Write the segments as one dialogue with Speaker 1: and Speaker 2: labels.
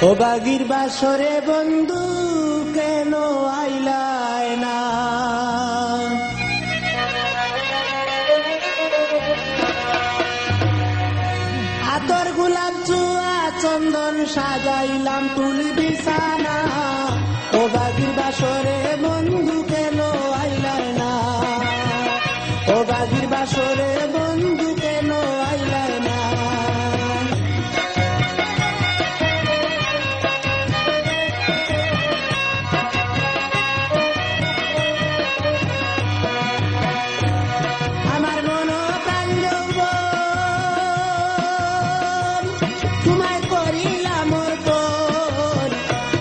Speaker 1: ও বাগির বাসরে বন্ধু কেন আইলায় না? আতর গোলাপ চুয়া চন্দন সাজাইলাম তুলি বিছানা। ও বাগির বাসরে বন্ধু কেন আইলায় না? ও বাগির বাসরে বন্ধু কেন আইলায় না? আমার মন প্রাণ যৌবন তোমায় করিলাম অর্পণ,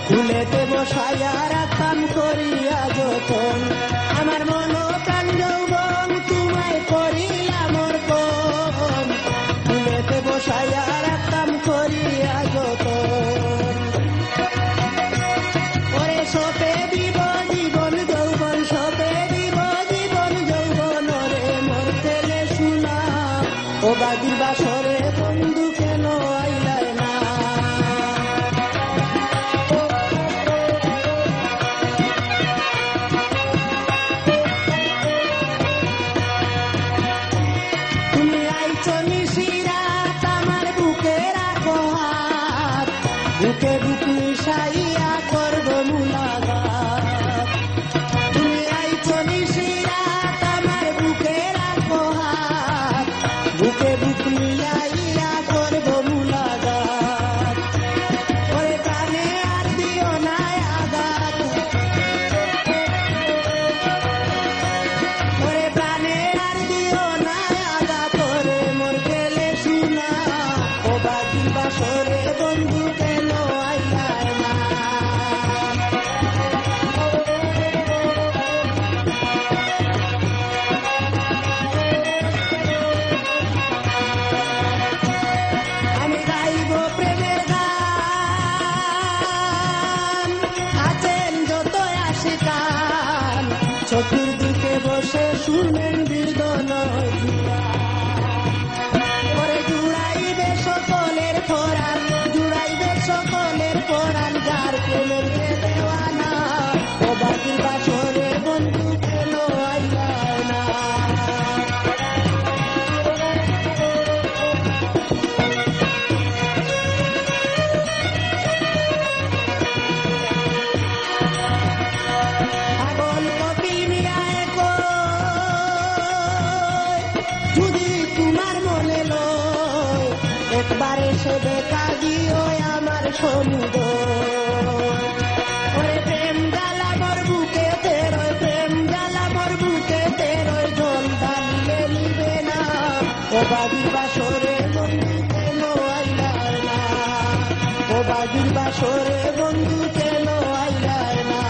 Speaker 1: ফুলেতে বসাইয়া রাখতাম করিয়া যতন। আমার মন প্রাণ যৌবন তোমায় করিলাম অর্পণ, ফুলেতে বসাইয়া রাখতাম করিয়া যতন। ওরে সপে দিব জীবন যৌবন, সপে দিব জীবন যৌবন, ওরে মরতেলে শুনা। ও বাগির বাসরে বন্ধু কেন আইলায় না? তুমি আইছো নিশিরাত আমার বুকে রাখো হাত, বুকে বুক মিশাইয়া করব মুলাকাত। তুমি আইছো নিশিরাত আমার বুকে রাখো হাত, বুকে বুক মিলাইয়া করব মুলাকাত। ওরে প্রাণে আর দিও না আঘাত, ওরে প্রাণে আর দিও না আঘাত, ওরে মোর গেলে শুনা। ও বাগির বাসরে বন্ধু কেন আইলায় না? আমি গাইব প্রেমের গান, আছেন যত আশিকান, চতুর্দিকে বসে শুনবেন বীরদন ওরে জুড়াইবে সকলের পরাণ, জুড়াইবে সকলের পরাণ, যার প্রেমের দেওয়ানা। ও বাগির বাসরে বন্ধু কেন আইলায় না? পাগল কপিল মিয়ায় কয়, যদি তোমার মনে লয় একবার এসে দেখা দিও আমার সমুদয়। ওরে প্রেম জ্বালা মোর বুকে তেরোয়, প্রেম জ্বালা মোর বুকে তেরোয়, জল ঢালিলে নিবে না। ও বাগির বাসরে বন্ধু কেন আইলায় না? ও বাগির বাসরে বন্ধু কেন আইলায় না?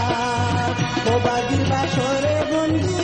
Speaker 1: ও বাগির বাসরে বন্ধু